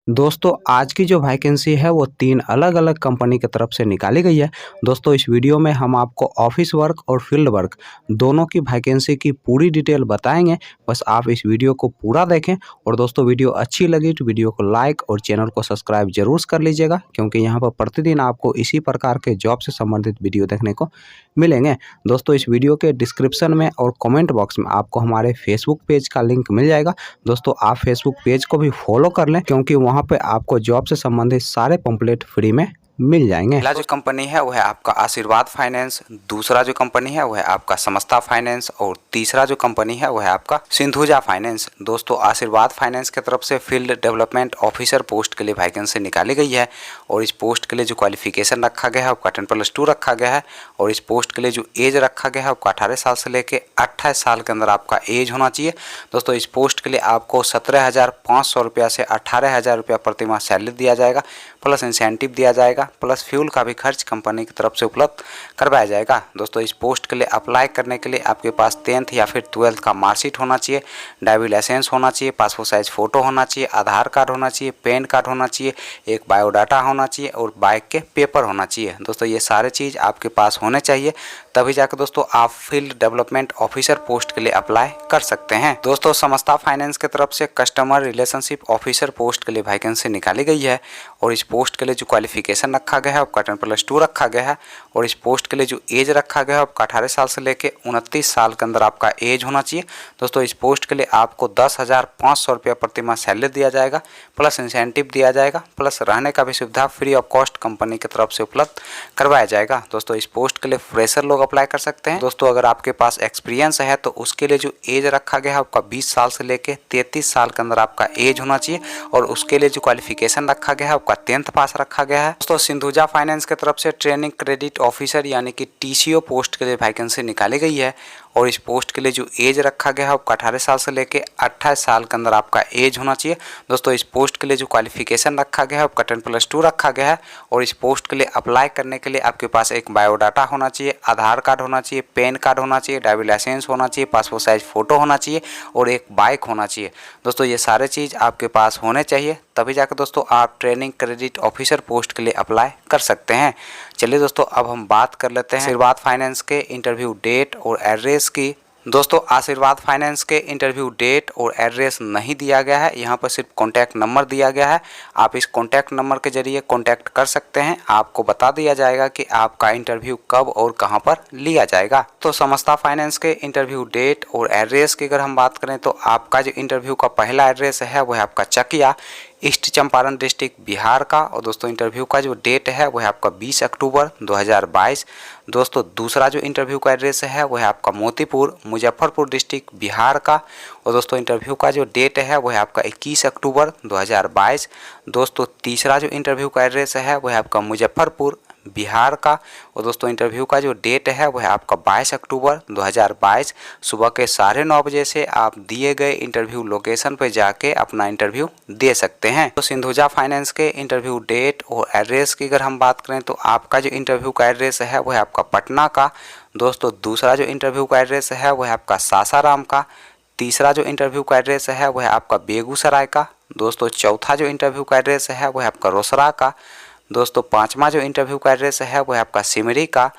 दोस्तों आज की जो वैकेंसी है वो 3 अलग-अलग कंपनी की तरफ से निकाली गई है। दोस्तों इस वीडियो में हम आपको ऑफिस वर्क और फील्ड वर्क दोनों की वैकेंसी की पूरी डिटेल बताएँगे। बस आप इस वीडियो को पूरा देखें और दोस्तों वीडियो अच्छी लगी तो वीडियो को लाइक और चैनल को सब्सक्राइब ज़रूर कर लीजिएगा, क्योंकि यहाँ पर प्रतिदिन आपको इसी प्रकार के जॉब से संबंधित वीडियो देखने को मिलेंगे। दोस्तों इस वीडियो के डिस्क्रिप्शन में और कमेंट बॉक्स में आपको हमारे फेसबुक पेज का लिंक मिल जाएगा। दोस्तों आप फेसबुक पेज को भी फॉलो कर लें, क्योंकि वहाँ पे आपको जॉब से संबंधित सारे पंपलेट फ्री में मिल जाएंगे। पहला जो कंपनी है वो है आपका आशीर्वाद फाइनेंस, दूसरा जो कंपनी है वो है आपका समस्ता फाइनेंस और तीसरा जो कंपनी है वो है आपका सिंधुजा फाइनेंस। दोस्तों आशीर्वाद फाइनेंस की तरफ से फील्ड डेवलपमेंट ऑफिसर पोस्ट के लिए वैकेंसी निकाली गई है और इस पोस्ट के लिए जो क्वालिफिकेशन रखा गया है वो 10+2 रखा गया है और इस पोस्ट के लिए जो एज रखा गया है वो 18 साल से लेकर 28 साल के अंदर आपका एज होना चाहिए। दोस्तों इस पोस्ट के लिए आपको 17,500 रुपया से 18,000 रुपया प्रति माह सैलरी दिया जाएगा, प्लस इंसेंटिव दिया जाएगा, प्लस फ्यूल का भी खर्च कंपनी की तरफ से उपलब्ध करवाया जाएगा। दोस्तों इस पोस्ट के लिए अप्लाई करने के लिए आपके पास 10th या फिर 12th का मार्कशीट होना चाहिए, ड्राइविंग लाइसेंस होना चाहिए, पासपोर्ट साइज फ़ोटो होना चाहिए, आधार कार्ड होना चाहिए, पैन कार्ड होना चाहिए, एक बायोडाटा होना चाहिए और बाइक के पेपर होना चाहिए। दोस्तों ये सारे चीज़ आपके पास होने चाहिए, तभी जाकर दोस्तों आप फील्ड डेवलपमेंट ऑफिसर पोस्ट के लिए अप्लाई कर सकते हैं। दोस्तों समस्ता फाइनेंस की तरफ से कस्टमर रिलेशनशिप ऑफिसर पोस्ट के लिए वैकेंसी निकाली गई है और इस पोस्ट के लिए जो क्वालिफिकेशन रखा गया है वो 10+2 रखा गया है और इस पोस्ट के लिए जो एज रखा गया है आपका 18 साल से लेकर 29 साल के अंदर आपका एज होना चाहिए। दोस्तों इस पोस्ट के लिए आपको 10,500 रुपया प्रति माह सैलरी दिया जाएगा, प्लस इंसेंटिव दिया जाएगा, प्लस रहने का भी सुविधा फ्री ऑफ कॉस्ट कंपनी की तरफ से उपलब्ध करवाया जाएगा। दोस्तों इस पोस्ट के लिए फ्रेशर लोग अप्लाई कर सकते हैं। दोस्तों अगर आपके पास एक्सपीरियंस है तो उसके लिए जो एज रखा गया है आपका 20 साल से लेकर 33 साल के अंदर आपका एज होना चाहिए और उसके लिए जो क्वालिफिकेशन रखा गया है आपका 10th पास रखा गया है। दोस्तों सिंधुजा फाइनेंस की तरफ से ट्रेनिंग क्रेडिट ऑफिसर यानी कि TCO पोस्ट के लिए वैकेंसी निकाली गई है और इस पोस्ट के लिए जो एज रखा गया है आपका 18 साल से लेकर 28 साल के अंदर आपका एज होना चाहिए। दोस्तों इस पोस्ट के लिए जो क्वालिफिकेशन रखा गया है आपका 10+2 रखा गया है और इस पोस्ट के लिए अप्लाई करने के लिए आपके पास एक बायोडाटा होना चाहिए, आधार कार्ड होना चाहिए, पैन कार्ड होना चाहिए, ड्राइविंग लाइसेंस होना चाहिए, पासपोर्ट साइज फ़ोटो होना चाहिए और एक बाइक होना चाहिए। दोस्तों ये सारे चीज़ आपके पास होने चाहिए, तभी जाकर दोस्तों आप ट्रेनिंग क्रेडिट ऑफिसर पोस्ट के लिए अप्लाई कर सकते हैं। चलिए दोस्तों अब हम बात कर लेते हैं आशीर्वाद फाइनेंस के इंटरव्यू डेट और एड्रेस की। दोस्तों आशीर्वाद फाइनेंस के इंटरव्यू डेट और एड्रेस नहीं दिया गया है, यहाँ पर सिर्फ कॉन्टैक्ट नंबर दिया गया है। आप इस कॉन्टैक्ट नंबर के जरिए कॉन्टैक्ट कर सकते हैं, आपको बता दिया जाएगा कि आपका इंटरव्यू कब और कहाँ पर लिया जाएगा। तो समस्ता फाइनेंस के इंटरव्यू डेट और एड्रेस की अगर हम बात करें तो आपका जो इंटरव्यू का पहला एड्रेस है वो है आपका चकिया, ईस्ट चंपारण डिस्ट्रिक्ट बिहार का और दोस्तों इंटरव्यू का जो डेट है वो है आपका 20 अक्टूबर 2022। दोस्तों दूसरा जो इंटरव्यू का एड्रेस है वो है आपका मोतीपुर मुजफ्फरपुर डिस्ट्रिक्ट बिहार का और दोस्तों इंटरव्यू का जो डेट है वो है आपका 21 अक्टूबर 2022। दोस्तों तीसरा जो इंटरव्यू का एड्रेस है वो है आपका मुजफ्फरपुर बिहार का और दोस्तों इंटरव्यू का जो डेट है वो है आपका 22 अक्टूबर 2022। सुबह के 9:30 बजे से आप दिए गए इंटरव्यू लोकेशन पर जाके अपना इंटरव्यू दे सकते हैं। तो सिंधुजा फाइनेंस के इंटरव्यू डेट और एड्रेस की अगर हम बात करें तो आपका जो इंटरव्यू का एड्रेस है वो है आपका पटना का। दोस्तों दूसरा जो इंटरव्यू का एड्रेस है वो है आपका सासाराम का। तीसरा जो इंटरव्यू का एड्रेस है वो है आपका बेगूसराय का। दोस्तों चौथा जो इंटरव्यू का एड्रेस है वो है आपका रोसड़ा का। दोस्तों पांचवा जो इंटरव्यू का एड्रेस है वो है आपका सिमरी का।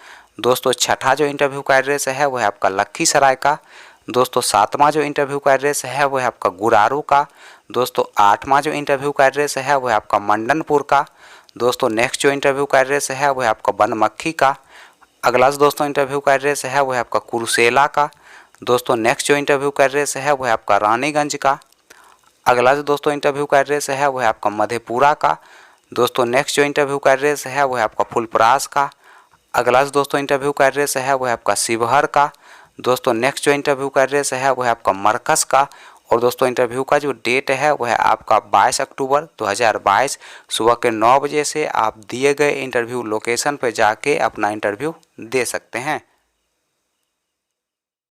दोस्तों छठा जो इंटरव्यू का एड्रेस है वो है आपका लखीसराय का। दोस्तों सातवां जो इंटरव्यू का एड्रेस है वो है आपका गुरारू का। दोस्तों आठवां जो इंटरव्यू का एड्रेस है वो है आपका मंडनपुर का। दोस्तों नेक्स्ट जो इंटरव्यू का एड्रेस है वो है आपका बनमक्खी का। अगला दोस्तों इंटरव्यू का एड्रेस है वो है आपका कुरुसेला का। दोस्तों नेक्स्ट जो इंटरव्यू का एड्रेस है वो है आपका रानीगंज का। अगला जो दोस्तों इंटरव्यू का एड्रेस है वो है आपका मधेपुरा का। दोस्तों नेक्स्ट जो इंटरव्यू का एड्रेस है वो है आपका फुलपरास का। अगला जो दोस्तों इंटरव्यू का एड्रेस है वो है आपका शिवहर का। दोस्तों नेक्स्ट जो इंटरव्यू का एड्रेस है वो है आपका मरकज का और दोस्तों इंटरव्यू का जो डेट है वो है आपका 22 अक्टूबर 2022। सुबह के 9 बजे से आप दिए गए इंटरव्यू लोकेशन पर जाके अपना इंटरव्यू दे सकते हैं।